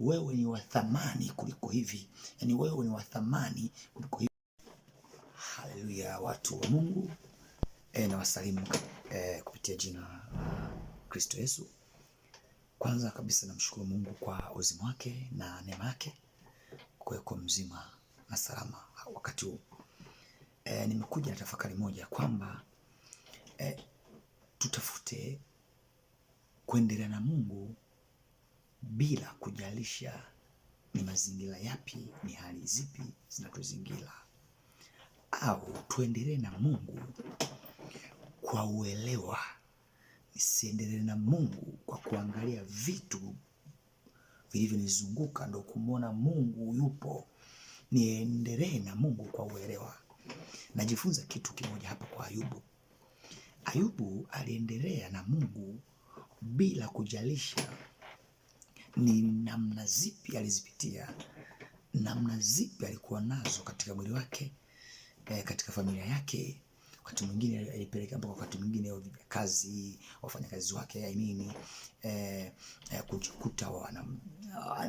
wewe ni wa thamani kuliko hivi, yani wewe ni wa thamani kuliko hivi. Haleluya, watu wa Mungu, na wasalimu kupitia jina la Kristo Yesu. Kwanza kabisa namshukuru Mungu kwa uzima wake na neema yake kuweko mzima na salama wakati huu. Nimekuja na tafakari moja kwamba tutafute kuendelea na Mungu bila kujalisha ni mazingira yapi, ni hali zipi zinatuzingira, au tuendelee na Mungu kwa uelewa, nisiendelee na Mungu kwa kuangalia vitu vilivyonizunguka ndo kumwona Mungu yupo. Niendelee na Mungu kwa uelewa. Najifunza kitu kimoja hapa kwa Ayubu. Ayubu aliendelea na Mungu bila kujalisha ni namna zipi alizipitia, namna zipi alikuwa nazo katika mwili wake, katika familia yake. Wakati mwingine alipeleka mpaka wakati mwingine kazi, wafanyakazi wake kujikuta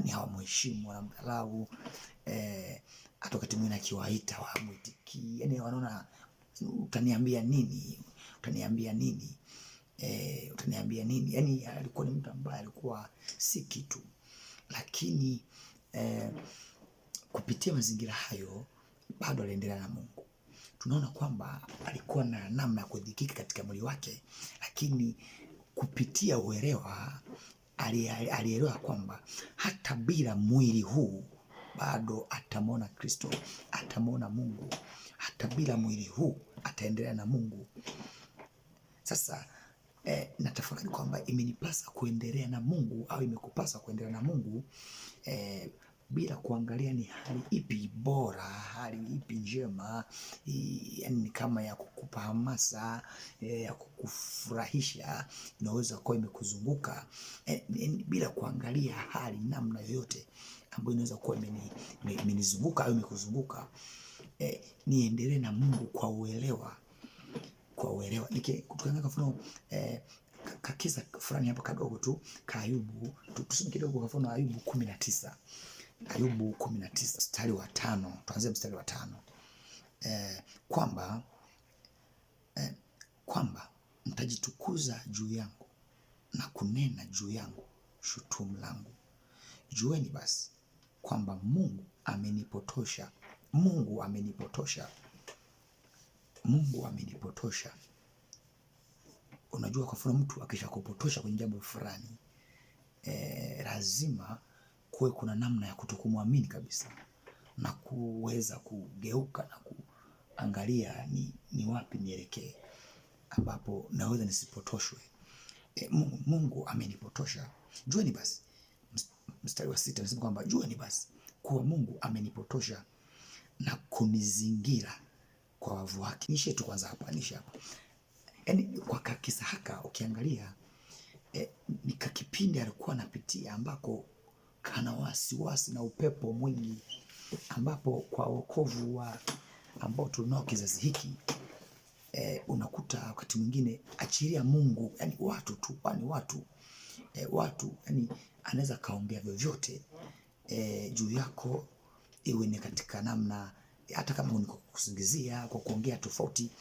ni hawamheshimu, wanamdharau, hata wakati mwingine akiwaita hawamwitiki. Yani wanaona utaniambia nini? Utaniambia nini? Utaniambia nini? Yani alikuwa ni mtu ambaye alikuwa si kitu. Lakini kupitia mazingira hayo bado aliendelea na Mungu. Tunaona kwamba alikuwa na namna ya kudhikika katika mwili wake, lakini kupitia uelewa alielewa kwamba hata bila mwili huu bado atamwona Kristo, atamwona Mungu. Hata bila mwili huu ataendelea na Mungu. Sasa natafakari kwamba imenipasa kuendelea na Mungu au imekupasa kuendelea na Mungu bila kuangalia ni hali ipi bora, hali ipi njema, yani kama ya kukupa hamasa, ya kukufurahisha, inaweza kuwa imekuzunguka, bila kuangalia hali namna yoyote ambayo inaweza kuwa imenizunguka au imekuzunguka. Niendelee na Mungu kwa uelewa, kwa uelewa. Tukiangalia kwa mfano kakisa fulani hapa kadogo tu ka Ayubu, tusome kidogo kwa mfano Ayubu 19. Ayubu 19 mstari wa 5. Tuanze mstari wa 5. Kwamba mtajitukuza juu yangu na kunena juu yangu shutumu langu. Jueni basi kwamba Mungu amenipotosha. Mungu amenipotosha. Mungu amenipotosha. Unajua kwa mfano mtu akishakupotosha kwenye jambo fulani, lazima kuwe kuna namna ya kutokumwamini kabisa na kuweza kugeuka na kuangalia ni wapi nielekee ambapo naweza nisipotoshwe. Mungu amenipotosha. Jueni basi, mstari wa 6 anasema kwamba jueni basi kuwa Mungu amenipotosha na kunizingira kwa wavu wake. Nishe tu kwanza hapa, nishe hapa. Yani kwa kakisa haka ukiangalia ni kakipindi alikuwa anapitia ambako kana wasiwasi na upepo mwingi, ambapo kwa wokovu wa ambao tunao kizazi hiki, unakuta wakati mwingine achilia Mungu, yani watu tu, yani watu yani anaweza kaongea vyovyote juu yako, iwe ni katika namna hata kama ni kusingizia, kwa kuongea tofauti,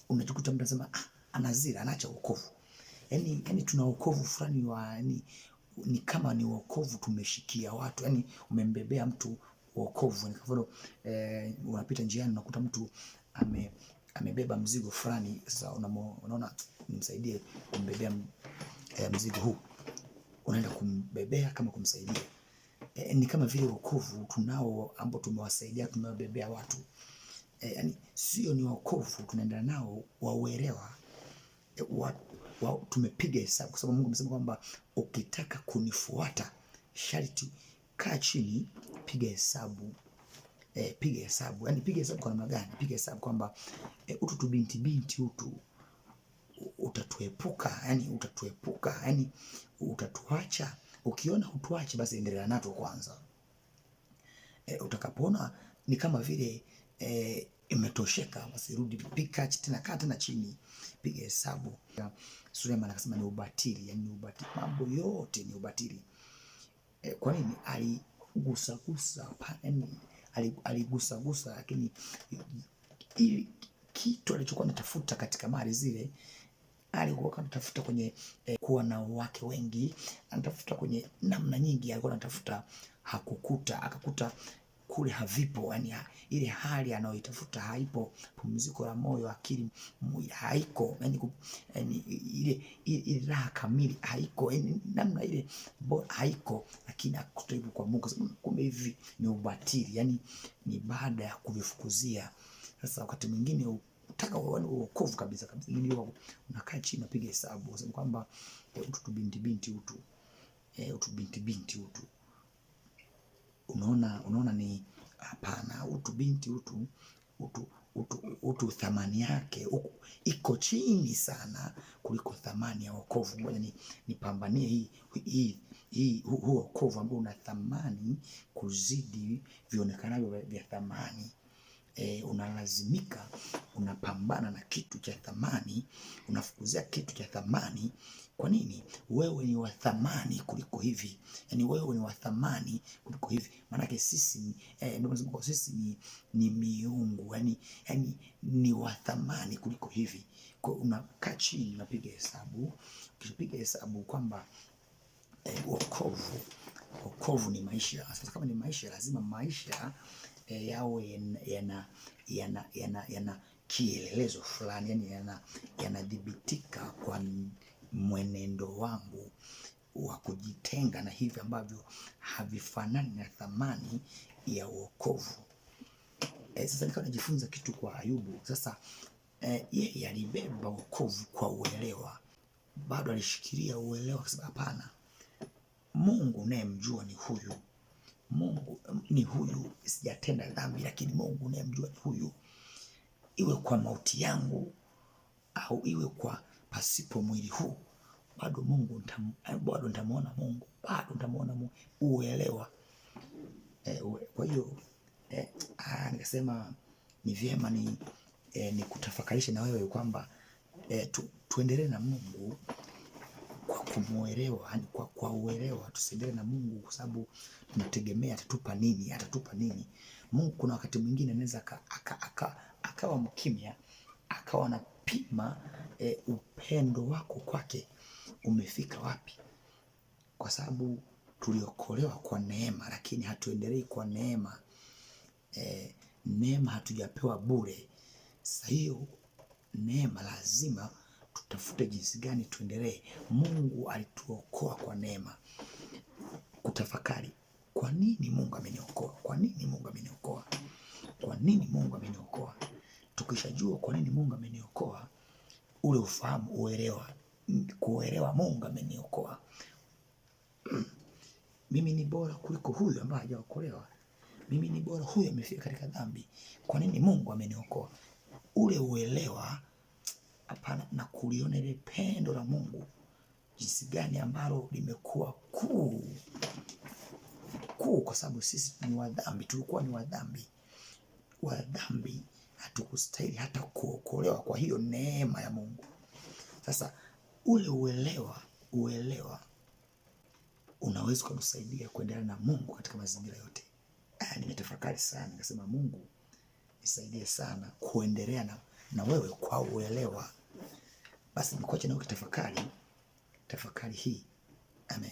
unajikuta mtu anasema anazira, anaacha wokovu. Yani tuna wokovu fulani wa ni kama ni wokovu tumeshikia watu, yani umembebea mtu wokovu. Kwa mfano unapita njiani unakuta mtu amebeba mzigo fulani, sasa unaona nimsaidie kumbebea mzigo huu, unaenda kumbebea kama kumsaidia. Ni kama vile wokovu tunao ambao tumewasaidia, tumewabebea watu. Yani sio ni wokovu tunaenda nao wa uelewa. Tumepiga hesabu kwa sababu Mungu amesema kwamba ukitaka kunifuata sharti kaa chini, piga hesabu. Piga hesabu. Yani piga hesabu kwa namna gani? Piga hesabu kwamba utu tu binti utu utatuepuka, yani utatuacha. Ukiona hutuache basi endelea nato kwanza. Utakapoona ni kama vile imetosheka, basi rudi, pika tena, kaa tena chini, piga hesabu. Suleiman akasema ni ubatili, yani ni ubatili, mambo yote ni ubatili. Kwa nini aligusagusa, yaani aligusagusa, lakini ili kitu alichokuwa anatafuta katika mali zile alikuwa anatafuta kwenye kuwa na wake wengi, anatafuta kwenye namna nyingi, alikuwa anatafuta, hakukuta, akakuta kule havipo, yani ile hali anayoitafuta haipo, pumziko la moyo, akili, mwili haiko, yani ile raha kamili haiko, yani namna ile haiko, lakini akuta hivyo kwa Mungu. Kumbe hivi ni ubatili, yani ni baada ya kuvifukuzia. Sasa wakati mwingine utaka wokovu kabisa kabisa, ili unakaa chini unapiga hesabu useme kwamba utu tu binti binti utu binti binti unaona ni hapana. Utu binti utu thamani yake iko chini sana kuliko thamani ya wokovu. Ngoja nipambanie hii wokovu ambao una thamani kuzidi vionekanavyo vya thamani. Unalazimika, unapambana na kitu cha thamani, unafukuzia kitu cha thamani. Kwa nini? Wewe ni wa thamani kuliko hivi, yani wewe ni wa thamani kuliko hivi. Maanake sisi sisi ni miungu, yani ni wa thamani kuliko hivi. Kwa unakaa chini unapiga hesabu, ukipiga hesabu kwamba wokovu ni maisha. Sasa kama ni maisha, lazima maisha yawe yana kielelezo fulani, yani yanadhibitika kwa mwenendo wangu wa kujitenga na hivi ambavyo havifanani na thamani ya wokovu. Sasa nikawa najifunza kitu kwa Ayubu. Sasa yeye alibeba wokovu kwa uelewa, bado alishikilia uelewa, akasema hapana, Mungu nayemjua ni huyu. Mungu ni huyu, sijatenda dhambi, lakini Mungu nayemjua ni huyu. Iwe kwa mauti yangu au iwe kwa pasipo mwili huu, bado Mungu bado nitamuona Mungu, bado nitamuona Mungu. Uelewa. Kwa hiyo nikasema ni vyema ni kutafakarisha na wewe kwamba tuendelee na Mungu kwa kumuelewa, yani kwa uelewa. Tusiendelee na Mungu kwa sababu tunategemea atatupa nini. Mungu kuna wakati mwingine anaweza akawa mkimya, akawa anapima upendo wako kwake umefika wapi, kwa sababu tuliokolewa kwa neema, lakini hatuendelei kwa neema. Neema hatujapewa bure. Sasa hiyo neema lazima tutafute jinsi gani tuendelee. Mungu alituokoa kwa neema. Kutafakari, kwa nini Mungu ameniokoa? Kwa nini Mungu ameniokoa? Kwa nini Mungu ameniokoa? Tukishajua kwa nini Mungu ameniokoa, ule ufahamu, kuelewa Mungu ameniokoa. Mimi ni bora kuliko huyu ambaye hajaokolewa. Mimi ni bora, huyu amefika katika dhambi. Kwa nini Mungu ameniokoa? Ule uelewa, hapana, na kuliona ile pendo la Mungu jinsi gani ambalo limekuwa kuu, kwa sababu sisi ni wadhambi, tulikuwa ni wadhambi, hatukustahili hata kuokolewa kwa hiyo neema ya Mungu. Sasa ule uelewa unaweza kutusaidia kuendelea na Mungu katika mazingira yote. Nimetafakari sana, nikasema Mungu nisaidie sana kuendelea na wewe kwa uelewa. Basi nikuache na ukitafakari hii. Amen.